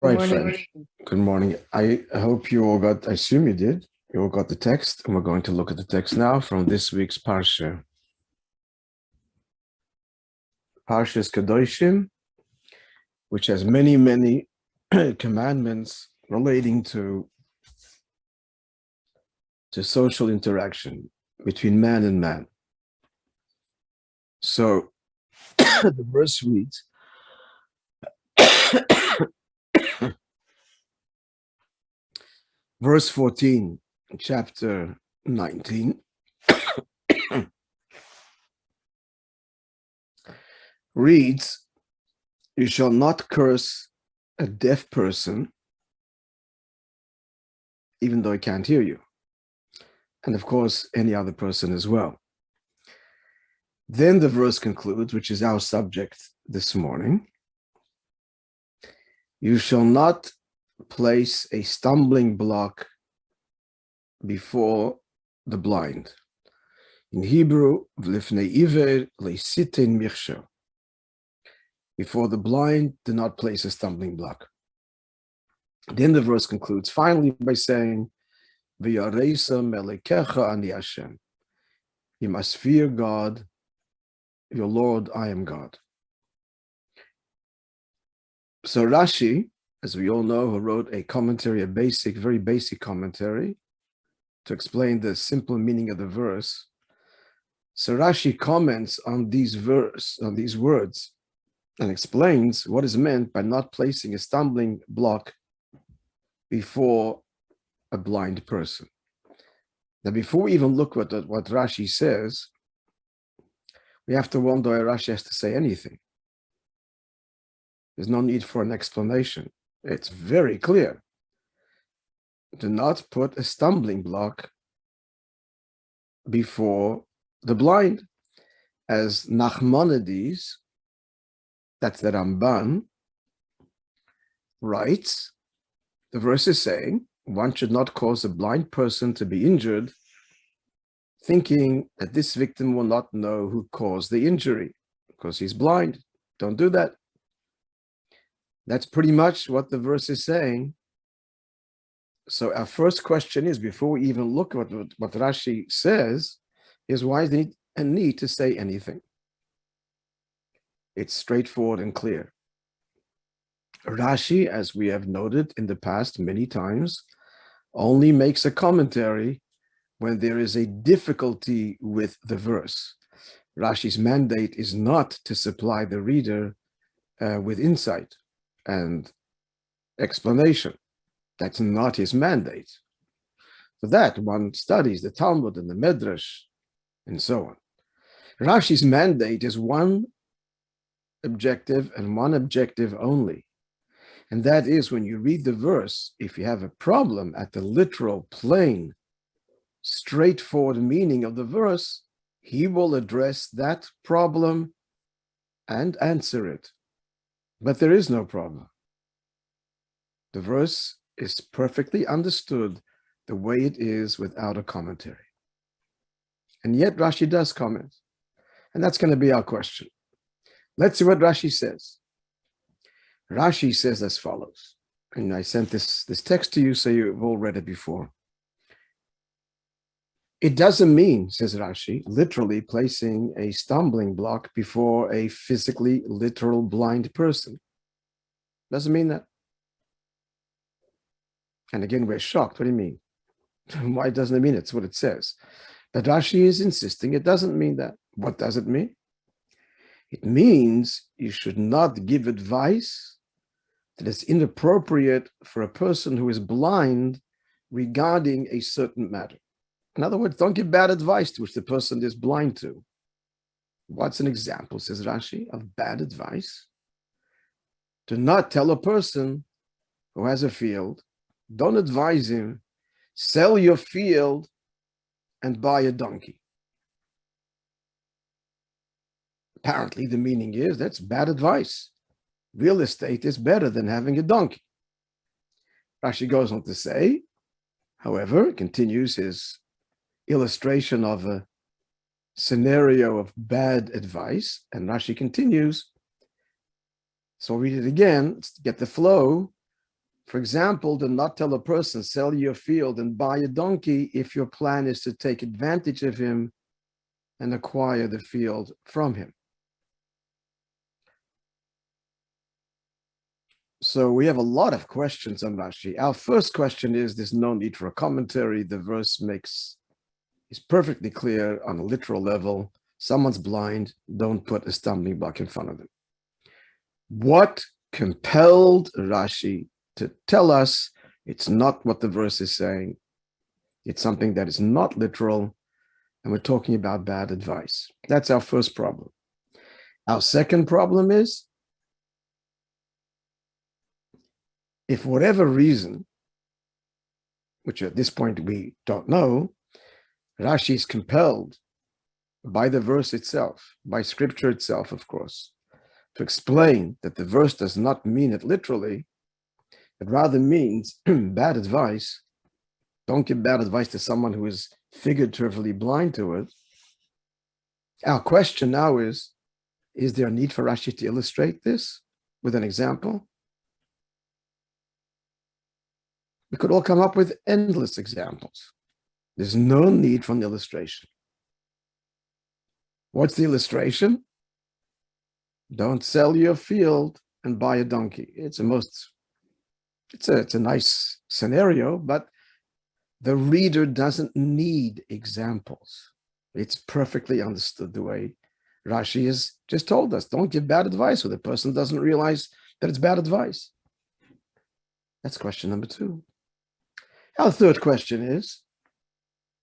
Good Right, morning. friends. Good morning. I hope you all got, I assume you did. You all got the text, and we're going to look at the text now from this week's Parsha. Parshas Kedoshim, which has many, many commandments relating to social interaction between man and man. So the verse reads, verse 14, chapter 19, reads, "You shall not curse a deaf person, even though he can't hear you. And of course, any other person as well." Then the verse concludes, which is our subject this morning. "You shall not place a stumbling block before the blind." In Hebrew, v'lifnei iver leisitin michsher. Before the blind, do not place a stumbling block. Then the verse concludes finally by saying, "V'yareisa melekecha ani Hashem." You must fear God, your Lord, I am God. So Rashi, as we all know, who wrote a commentary, a very basic commentary to explain the simple meaning of the verse. So Rashi comments on these words, and explains what is meant by not placing a stumbling block before a blind person. Now, before we even look at what Rashi says, we have to wonder why Rashi has to say anything. There's no need for an explanation. It's very clear. Do not put a stumbling block before the blind. As Nachmanides, that's the Ramban, writes, the verse is saying, one should not cause a blind person to be injured, thinking that this victim will not know who caused the injury because he's blind. Don't do that. That's pretty much what the verse is saying. So our first question is, before we even look at what Rashi says, is why is there a need to say anything? It's straightforward and clear. Rashi, as we have noted in the past many times, only makes a commentary when there is a difficulty with the verse. Rashi's mandate is not to supply the reader with insight and explanation. That's not his mandate. For that, one studies the Talmud and the Medrash and so on. Rashi's mandate is one objective and one objective only. And that is, when you read the verse, if you have a problem at the literal, plain, straightforward meaning of the verse, he will address that problem and answer it. But there is no problem. The verse is perfectly understood the way it is without a commentary. And yet Rashi does comment. And that's going to be our question. Let's see what Rashi says. Rashi says as follows, and I sent this text to you, so you've all read it before. It doesn't mean, says Rashi, literally placing a stumbling block before a physically literal blind person. Doesn't mean that. And again, we're shocked. What do you mean? Why doesn't it mean it? It's what it says. But Rashi is insisting it doesn't mean that. What does it mean? It means you should not give advice that is inappropriate for a person who is blind regarding a certain matter. In other words, don't give bad advice to which the person is blind to. What's an example, says Rashi, of bad advice? Do not tell a person who has a field, don't advise him, sell your field and buy a donkey. Apparently, the meaning is that's bad advice. Real estate is better than having a donkey. Rashi goes on to say, however, continues his illustration of a scenario of bad advice, and Rashi continues. So I'll read it again, let's get the flow. For example, do not tell a person, sell your field and buy a donkey if your plan is to take advantage of him and acquire the field from him. So we have a lot of questions on Rashi. Our first question is, there's no need for a commentary. The verse is perfectly clear on a literal level. Someone's blind, don't put a stumbling block in front of them. What compelled Rashi to tell us it's not what the verse is saying? It's something that is not literal, and we're talking about bad advice. That's our first problem. Our second problem is, if for whatever reason, which at this point we don't know, Rashi is compelled by the verse itself, by scripture itself, of course, to explain that the verse does not mean it literally, it rather means bad advice. Don't give bad advice to someone who is figuratively blind to it. Our question now is there a need for Rashi to illustrate this with an example? We could all come up with endless examples. There's no need for an illustration. What's the illustration? Don't sell your field and buy a donkey. It's a nice scenario, but the reader doesn't need examples. It's perfectly understood the way Rashi has just told us. Don't give bad advice when the person doesn't realize that it's bad advice. That's question number 2. Our third question is,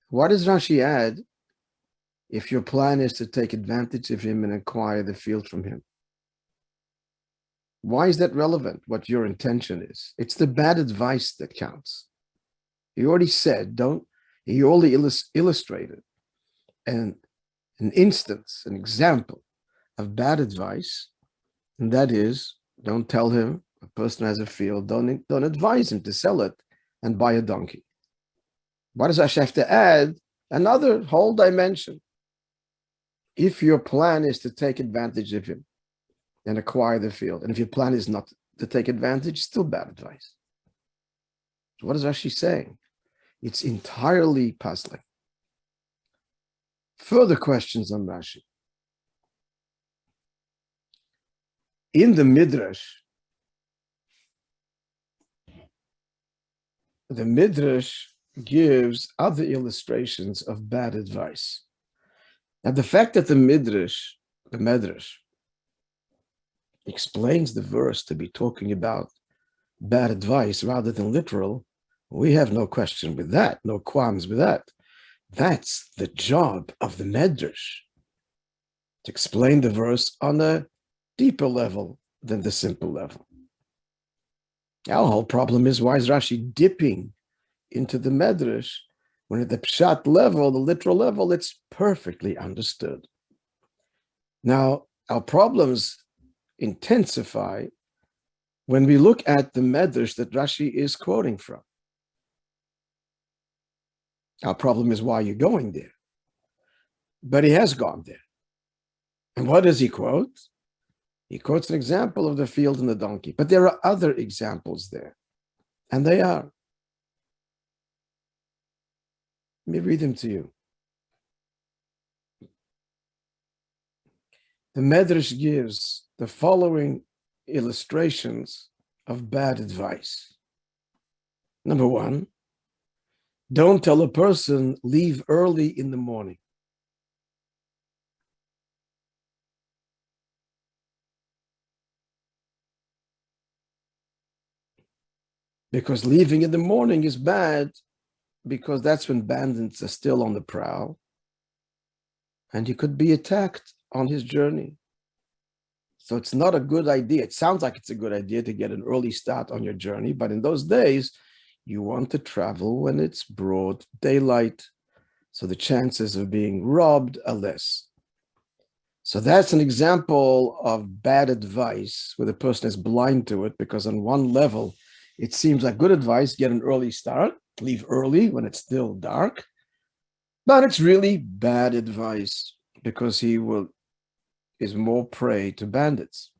what does Rashi add if your plan is to take advantage of him and acquire the field from him? Why is that relevant, what your intention is? It's the bad advice that counts. He already said, he already illustrated an instance, an example of bad advice, and that is, don't tell him a person has a field, don't advise him to sell it and buy a donkey. Why does Rashi have to add another whole dimension? If your plan is to take advantage of him and acquire the field, and if your plan is not to take advantage, still bad advice. So what is Rashi saying? It's entirely puzzling. Further questions on Rashi. In the Midrash gives other illustrations of bad advice. Now, the fact that the Midrash, explains the verse to be talking about bad advice rather than literal, we have no question with that, no qualms with that. That's the job of the Midrash, to explain the verse on a deeper level than the simple level. Our whole problem is, why is Rashi dipping into the Midrash when at the pshat level, the literal level, it's perfectly understood? Now, our problems intensify when we look at the Midrash that Rashi is quoting from. Our problem is, why are you going there? But he has gone there. And what does he quote? He quotes an example of the field and the donkey. But there are other examples there. And they are. Let me read them to you. The Midrash gives the following illustrations of bad advice. Number 1, don't tell a person, leave early in the morning. Because leaving in the morning is bad, because that's when bandits are still on the prowl, and he could be attacked on his journey. So it's not a good idea. It sounds like it's a good idea to get an early start on your journey, but in those days, you want to travel when it's broad daylight, so the chances of being robbed are less. So that's an example of bad advice where the person is blind to it, because on one level, it seems like good advice, get an early start, leave early when it's still dark, but it's really bad advice because he is more prey to bandits.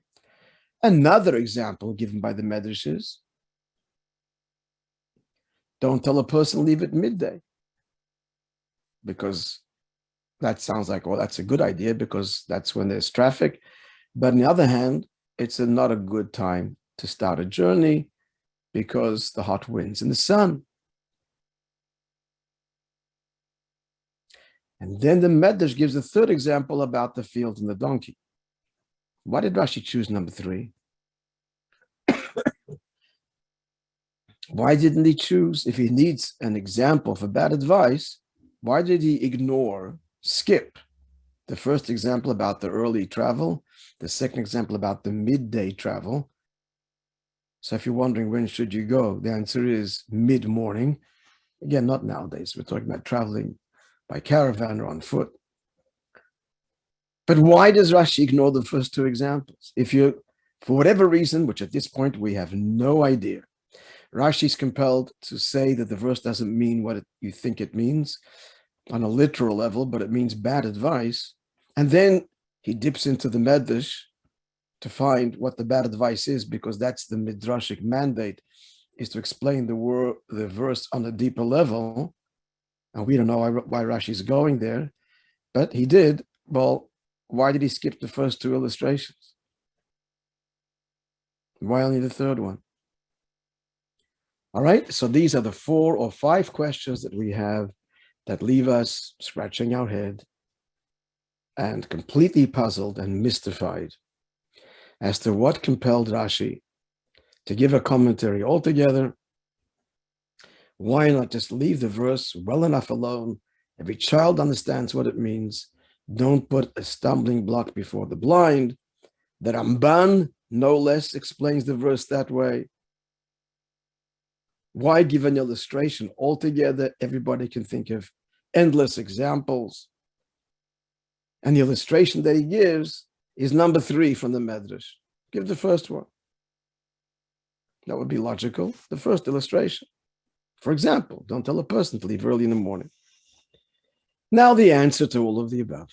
Another example given by the Midrash is, Don't tell a person leave at midday, because that sounds like, well, that's a good idea because that's when there's traffic. But on the other hand, it's not a good time to start a journey because the hot winds and the sun. And then the Medrash gives a third example about the field and the donkey. Why did Rashi choose number 3? Why didn't he choose, if he needs an example for bad advice, why did he skip the first example about the early travel, the second example about the midday travel? So if you're wondering when should you go, the answer is mid-morning. Again, not nowadays. We're talking about traveling by caravan or on foot. But why does Rashi ignore the first 2 examples? If you, for whatever reason, which at this point we have no idea, Rashi is compelled to say that the verse doesn't mean what you think it means on a literal level, but it means bad advice. And then he dips into the Medrash to find what the bad advice is, because that's the midrashic mandate, is to explain the verse on a deeper level. And we don't know why Rashi is going there, but he did. Well, why did he skip the first 2 illustrations? Why only the third one? All right, so these are the 4 or 5 questions that we have that leave us scratching our head and completely puzzled and mystified as to what compelled Rashi to give a commentary altogether. Why not just leave the verse well enough alone? Every child understands what it means. Don't put a stumbling block before the blind. The Ramban, no less, explains the verse that way. Why give an illustration altogether? Everybody can think of endless examples. And the illustration that he gives is number 3 from the Medrash. Give the first one. That would be logical. The first illustration. For example, don't tell a person to leave early in the morning. Now the answer to all of the above.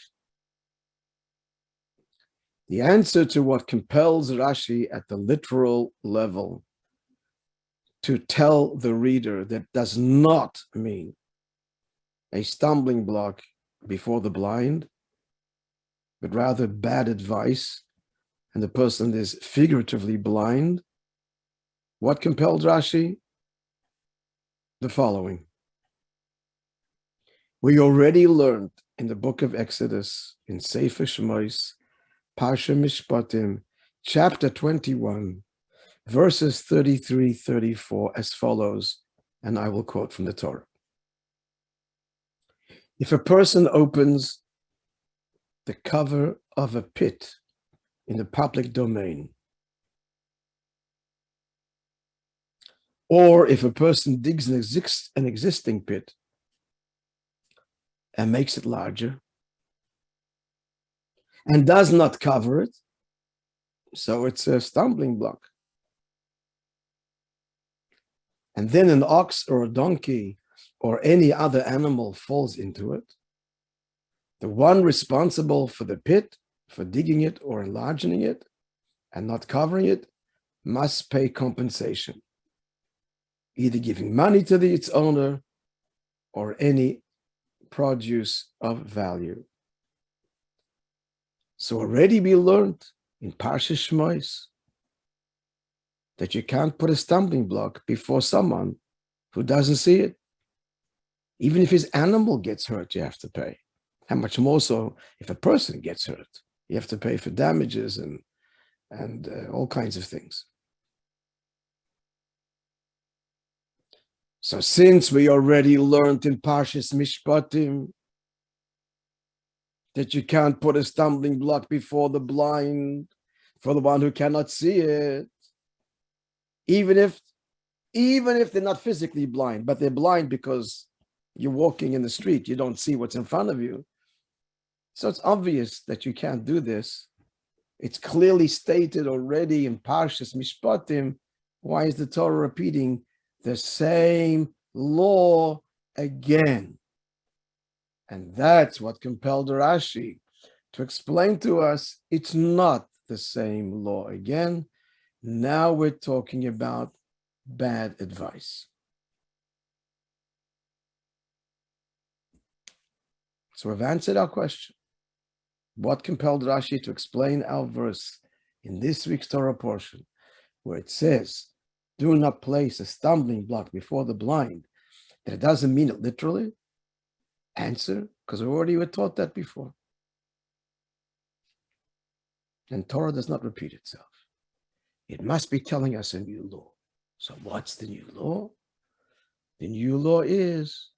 The answer to what compels Rashi at the literal level to tell the reader that does not mean a stumbling block before the blind, but rather bad advice, and the person is figuratively blind. What compelled Rashi? The following. We already learned in the book of Exodus, in Sefer Shmos, Parsha Mishpatim, chapter 21, verses 33-34 as follows, and I will quote from the Torah. If a person opens the cover of a pit in the public domain, or if a person digs an existing pit and makes it larger and does not cover it, so it's a stumbling block. And then an ox or a donkey or any other animal falls into it, the one responsible for the pit, for digging it or enlarging it and not covering it, must pay compensation, either giving money to its owner or any produce of value. So already we learned in Parsha Shmos that you can't put a stumbling block before someone who doesn't see it. Even if his animal gets hurt, you have to pay. How much more so if a person gets hurt? You have to pay for damages and all kinds of things. So since we already learned in Parshas Mishpatim that you can't put a stumbling block before the blind, for the one who cannot see it, even if they're not physically blind, but they're blind because you're walking in the street, you don't see what's in front of you. So it's obvious that you can't do this. It's clearly stated already in Parshas Mishpatim. Why is the Torah repeating the same law again? And that's what compelled Rashi to explain to us it's not the same law again. Now we're talking about bad advice. So we've answered our question. What compelled Rashi to explain our verse in this week's Torah portion, where it says, do not place a stumbling block before the blind, that it doesn't mean it literally? Answer, because we already were taught that before. And Torah does not repeat itself. It must be telling us a new law. So what's the new law? The new law is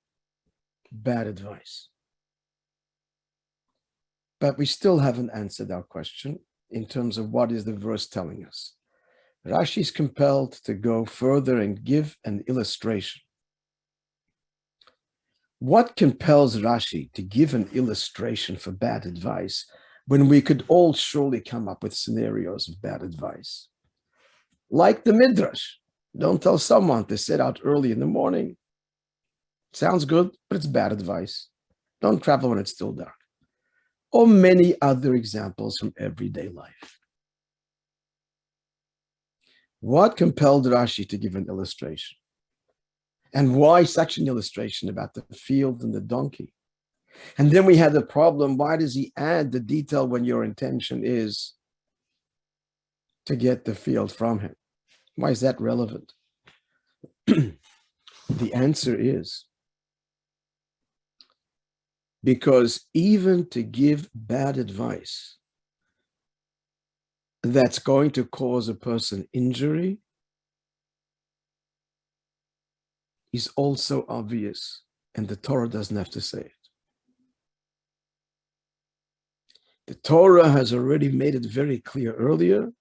bad advice. But we still haven't answered our question in terms of what is the verse telling us. Rashi is compelled to go further and give an illustration. What compels Rashi to give an illustration for bad advice when we could all surely come up with scenarios of bad advice? Like the Midrash, don't tell someone to sit out early in the morning. Sounds good, but it's bad advice. Don't travel when it's still dark. Or many other examples from everyday life. What compelled Rashi to give an illustration? And why such an illustration about the field and the donkey? And then we had the problem, why does he add the detail when your intention is to get the field from him? Why is that relevant? The answer is because even to give bad advice that's going to cause a person injury is also obvious, and the Torah doesn't have to say it. The Torah has already made it very clear earlier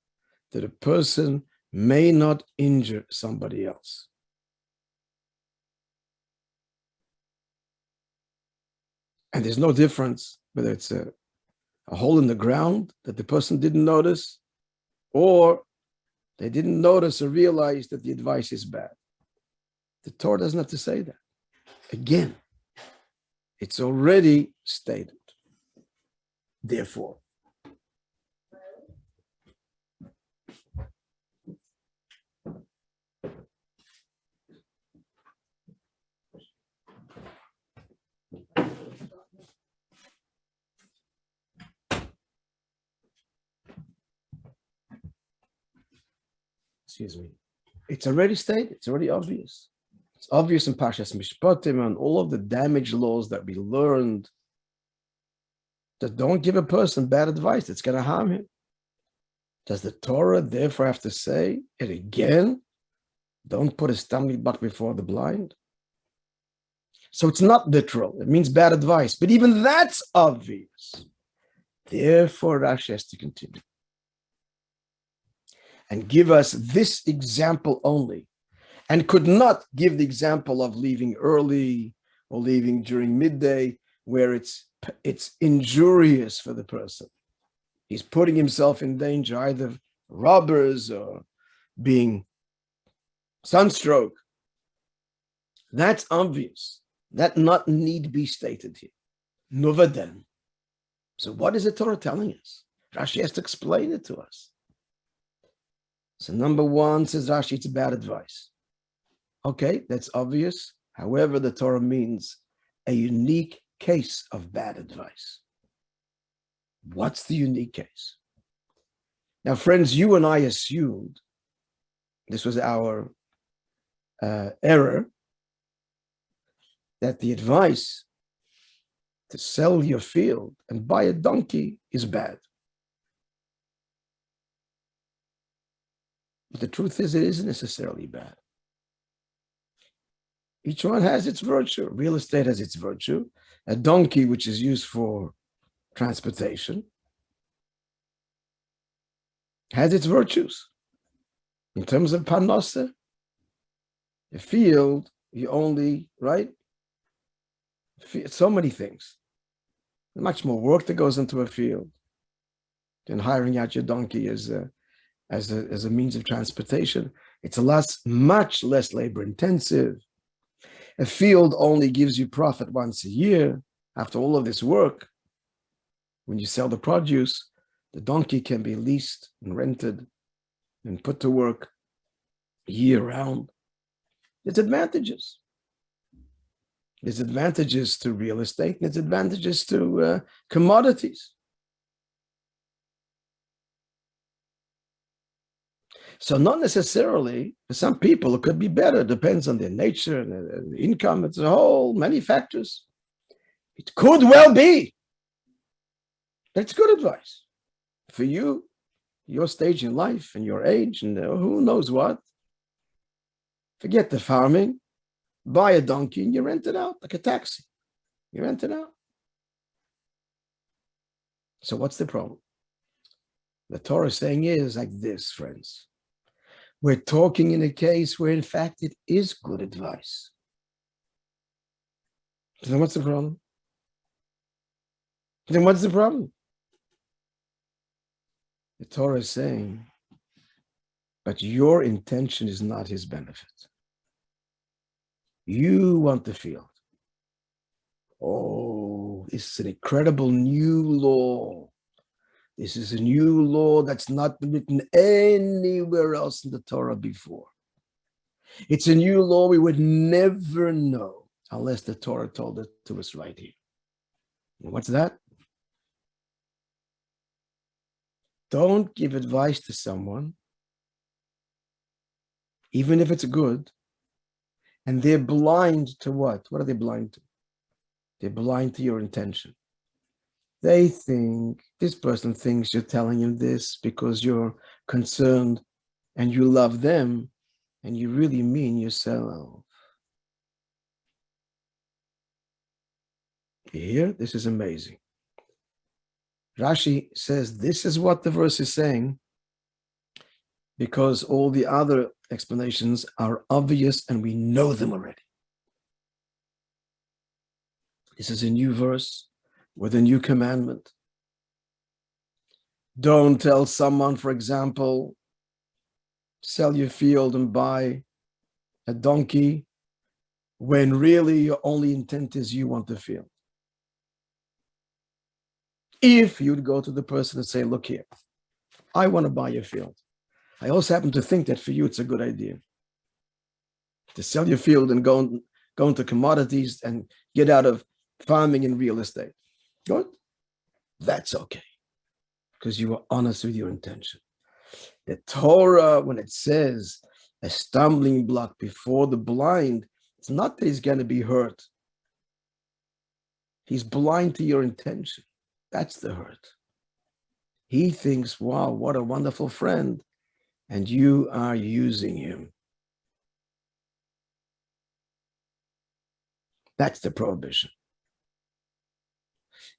that a person may not injure somebody else. And there's no difference whether it's a hole in the ground that the person didn't notice, or they didn't notice or realize that the advice is bad. The Torah doesn't have to say that. Again, it's already stated. Therefore, it's already stated, it's already obvious. It's obvious in Parshas Mishpatim and all of the damage laws that we learned that don't give a person bad advice that's going to harm him. Does the Torah therefore have to say it again? Don't put a stumbling block before the blind. So it's not literal. It means bad advice. But even that's obvious. Therefore, Rashi has to continue and give us this example only, and could not give the example of leaving early or leaving during midday, where it's injurious for the person. He's putting himself in danger, either robbers or being sunstroke. That's obvious. That not need be stated here. Nuvaden. So what is the Torah telling us? Rashi has to explain it to us. So number one, says Rashi, it's bad advice. Okay, that's obvious. However, the Torah means a unique case of bad advice. What's the unique case? Now, friends, you and I assumed, this was our error, that the advice to sell your field and buy a donkey is bad. But the truth is, it isn't necessarily bad. Each one has its virtue. Real estate has its virtue. A donkey, which is used for transportation, has its virtues. In terms of parnasa, a field, you only, right? So many things. Much more work that goes into a field than hiring out your donkey as a means of transportation. It's much less labor intensive. A field only gives you profit once a year. After all of this work, when you sell the produce, the donkey can be leased and rented and put to work year round. It's advantages. There's advantages to real estate, and there's advantages to commodities. So not necessarily, for some people, it could be better. It depends on their nature and income. It's a whole many factors. It could well be. That's good advice for you, your stage in life and your age, and who knows what. Forget the farming. Buy a donkey and you rent it out like a taxi. You rent it out. So what's the problem? The Torah saying is like this, friends. We're talking in a case where, in fact, it is good advice. Then what's the problem? Then what's the problem? The Torah is saying, but your intention is not his benefit. You want the field. Oh, this is an incredible new law. This is a new law that's not written anywhere else in the Torah before. It's a new law we would never know unless the Torah told it to us right here. And what's that? Don't give advice to someone, even if it's good, and they're blind to what? What are they blind to? They're blind to your intention. They think, this person thinks you're telling him this because you're concerned and you love them and you really mean yourself. You hear? This is amazing. Rashi says this is what the verse is saying because all the other explanations are obvious and we know them already. This is a new verse with a new commandment. Don't tell someone, for example, sell your field and buy a donkey when really your only intent is you want the field. If you'd go to the person and say, look here, I want to buy your field. I also happen to think that for you, it's a good idea to sell your field and go into commodities and get out of farming and real estate. Good? That's okay, because you were honest with your intention. The Torah, when it says a stumbling block before the blind, it's not that he's going to be hurt. He's blind to your intention. That's the hurt. He thinks, wow, what a wonderful friend, and you are using him. That's the prohibition.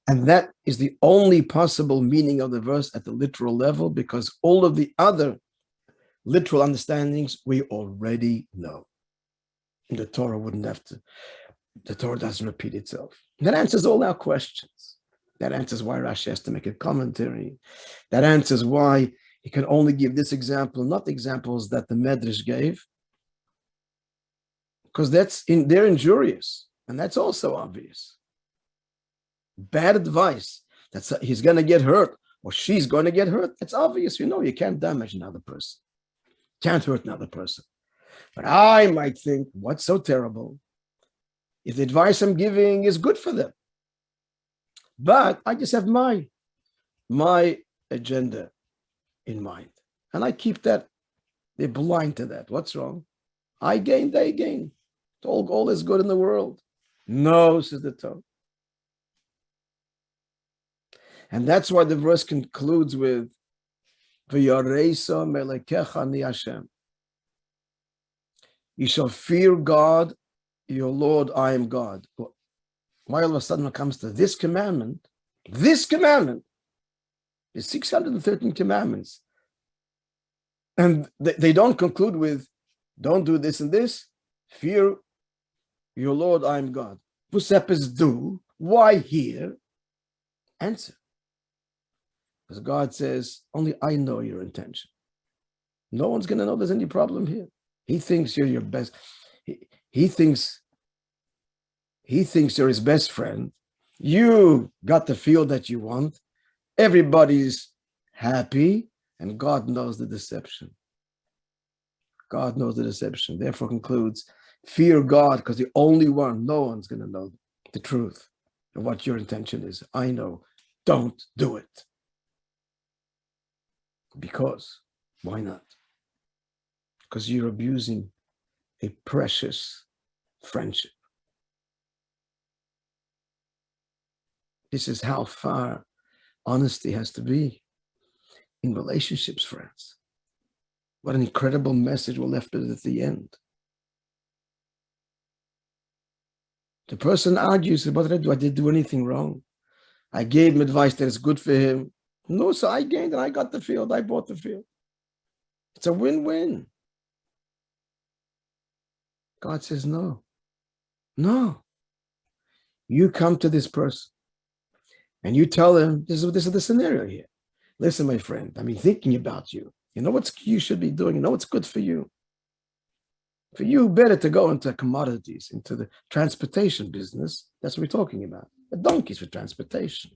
And that is the only possible meaning of the verse at the literal level, because all of the other literal understandings we already know. And the Torah wouldn't have to, the Torah doesn't repeat itself. And that answers all our questions. That answers why Rashi has to make a commentary. That answers why he can only give this example, not the examples that the Medrash gave, because they're injurious, and that's also obvious. Bad advice, he's going to get hurt or she's going to get hurt. It's obvious, you can't damage another person. Can't hurt another person. But I might think, what's so terrible if the advice I'm giving is good for them? But I just have my agenda in mind. And I keep that. They're blind to that. What's wrong? I gain, they gain. All is good in the world. No, says the Torah. And that's why the verse concludes with V'yareisa melekecha ni Hashem. You shall fear God, your Lord, I am God. Why all of a sudden it comes to this commandment is 613 commandments. And they don't conclude with, don't do this and this. Fear your Lord, I am God. Pusepes do. Why here? Answer. Because God says, only I know your intention. No one's going to know there's any problem here. He thinks you're your best. He thinks you're his best friend. You got the field that you want. Everybody's happy, and God knows the deception. God knows the deception. Therefore concludes, Fear God, because the only one, no one's going to know the truth of what your intention is. I know. Don't do it. Because, why not? Because you're abusing a precious friendship. This is how far honesty has to be in relationships, friends. What an incredible message we're left with at the end. The person argues, what did I do? I didn't do anything wrong. I gave him advice that is good for him. No, so I gained and I got the field. I bought the field. It's a win-win. God says, no. No. You come to this person and you tell him, this is the scenario here. Listen, my friend, I've been thinking about you. You know what you should be doing. You know what's good for you. For you, better to go into commodities, into the transportation business. That's what we're talking about. The donkeys for transportation.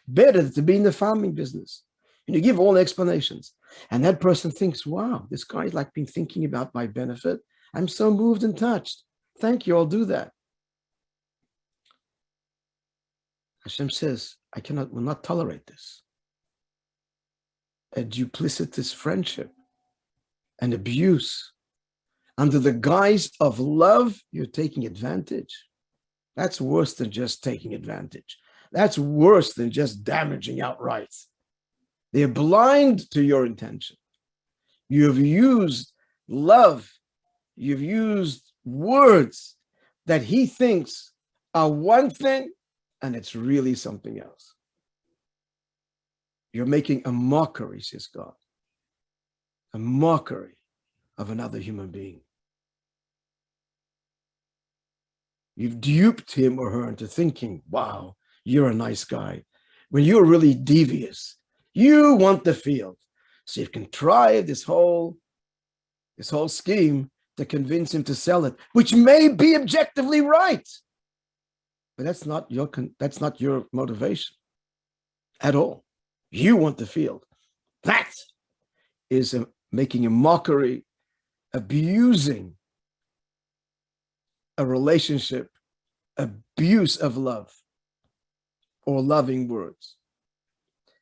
Better to be in the farming business. And you give all the explanations. And that person thinks, wow, this guy's like been thinking about my benefit. I'm so moved and touched. Thank you, I'll do that. Hashem says, will not tolerate this. A duplicitous friendship and abuse. Under the guise of love, you're taking advantage. That's worse than just taking advantage. That's worse than just damaging outright. They're blind to your intention. You've used love. You've used words that he thinks are one thing, and it's really something else. You're making a mockery, says God. A mockery of another human being. You've duped him or her into thinking, wow, you're a nice guy, when you're really devious. You want the field. So you can try this whole scheme to convince him to sell it, which may be objectively right. But that's not your motivation at all. You want the field. That is making a mockery, abusing a relationship, abuse of love, or loving words.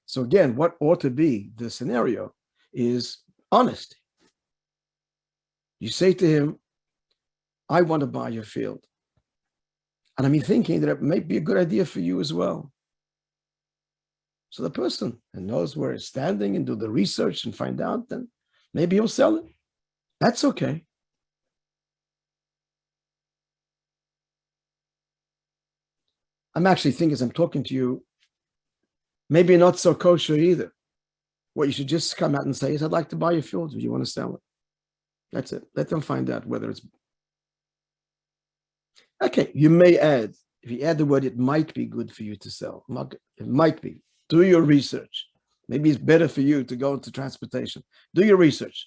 So again, what ought to be the scenario is honesty. You say to him, I want to buy your field. And I'm thinking that it may be a good idea for you as well. So the person who knows where it's standing and do the research and find out, then maybe he'll sell it. That's okay. I'm actually thinking as I'm talking to you, maybe not so kosher either. What you should just come out and say is, I'd like to buy your field. Do you want to sell it? That's it. Let them find out whether it's... Okay, you may add, if you add the word, it might be good for you to sell. It might be. Do your research. Maybe it's better for you to go into transportation. Do your research.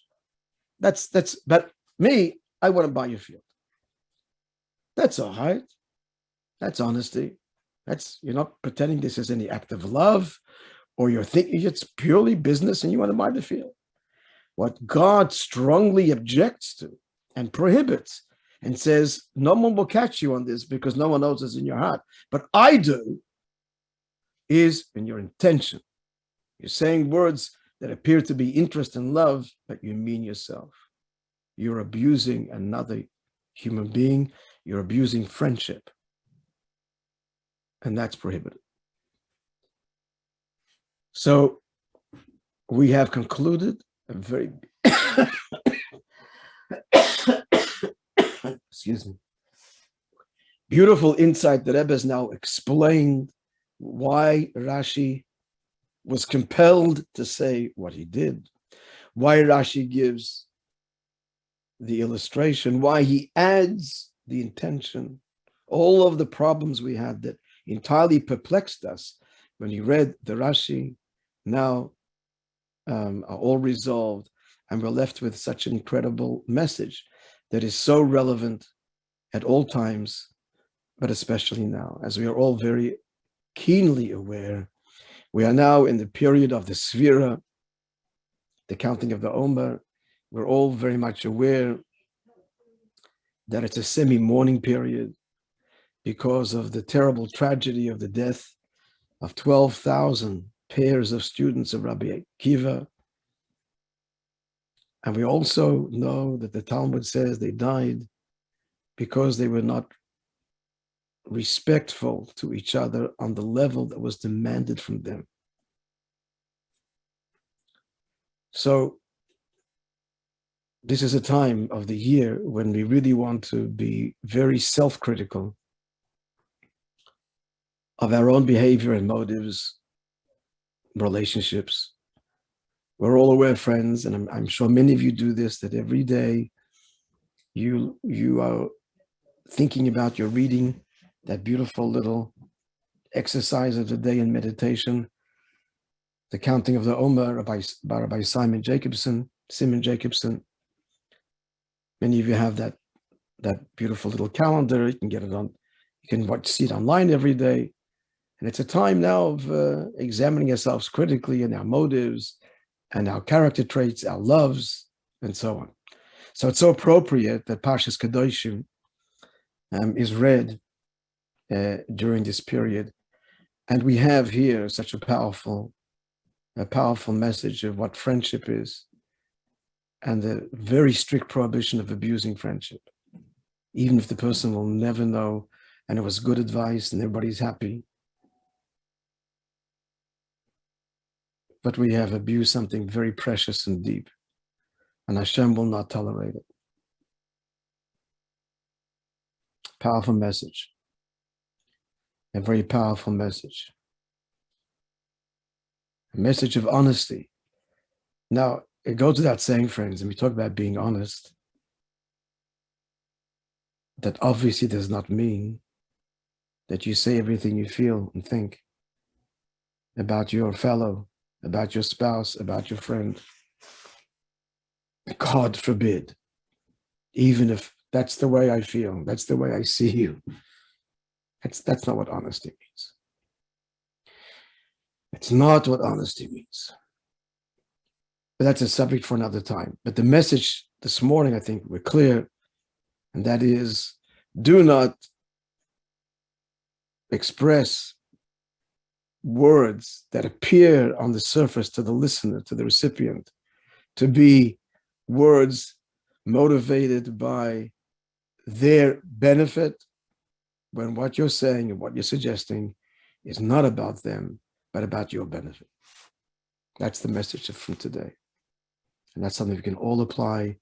But me, I want to buy your field. That's all right. That's honesty. You're not pretending this is any act of love, or you're thinking it's purely business and you want to buy the field. What God strongly objects to and prohibits and says, no one will catch you on this because no one knows it's in your heart. But I do, is in your intention. You're saying words that appear to be interest and love, but you mean yourself. You're abusing another human being. You're abusing friendship. And that's prohibited. So we have concluded a very excuse me, beautiful insight that Rebbe has now explained why Rashi was compelled to say what he did, why Rashi gives the illustration, why he adds the intention, all of the problems we had that entirely perplexed us when he read the Rashi now are all resolved, and we're left with such an incredible message that is so relevant at all times, but especially now, as we are all very keenly aware. We are now in the period of the Sphira, the counting of the Omer. We're all very much aware that it's a semi-mourning period because of the terrible tragedy of the death of 12,000 pairs of students of Rabbi Akiva. And we also know that the Talmud says they died because they were not respectful to each other on the level that was demanded from them. So this is a time of the year when we really want to be very self-critical of our own behavior and motives, relationships. We're all aware, friends, and I'm sure many of you do this, that every day you are thinking about your reading, that beautiful little exercise of the day in meditation, the counting of the Omer by Rabbi Simon Jacobson. Many of you have that beautiful little calendar. You can get it on, you can see it online every day. And it's a time now of examining ourselves critically and our motives and our character traits, our loves, and so on. So it's so appropriate that Parshas Kedoshim is read during this period. And we have here such a powerful message of what friendship is and the very strict prohibition of abusing friendship, even if the person will never know and it was good advice and everybody's happy. But we have abused something very precious and deep, and Hashem will not tolerate it. Powerful message. A very powerful message. A message of honesty. Now, it goes without saying, friends, and we talk about being honest, that obviously does not mean that you say everything you feel and think about your fellow, about your spouse, about your friend. God forbid. Even if that's the way I feel, that's the way I see you. That's not what honesty means. It's not what honesty means. But that's a subject for another time. But the message this morning, I think we're clear, and that is, do not express words that appear on the surface to the listener, to the recipient, to be words motivated by their benefit, when what you're saying and what you're suggesting is not about them, but about your benefit. That's the message from today. And that's something we can all apply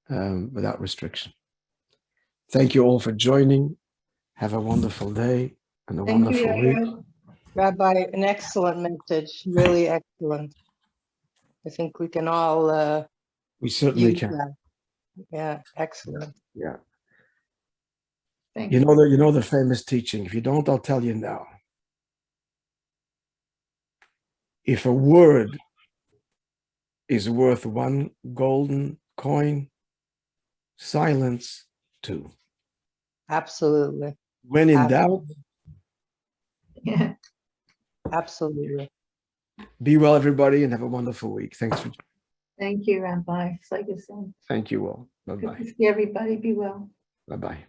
without restriction. Thank you all for joining. Have a wonderful day and a wonderful week. Rabbi, an excellent message, really excellent. I think we can all We certainly use can. that. Yeah, excellent. Yeah. Thank You know the famous teaching. If you don't, I'll tell you now. If a word is worth one golden coin, silence 2. Absolutely. When in doubt, Yeah. Absolutely. be well, everybody, and have a wonderful week. Thanks for. Thank you, Rabbi. It's like you said. Thank you all. Good Bye-bye. to see everybody. Be well. Bye-bye.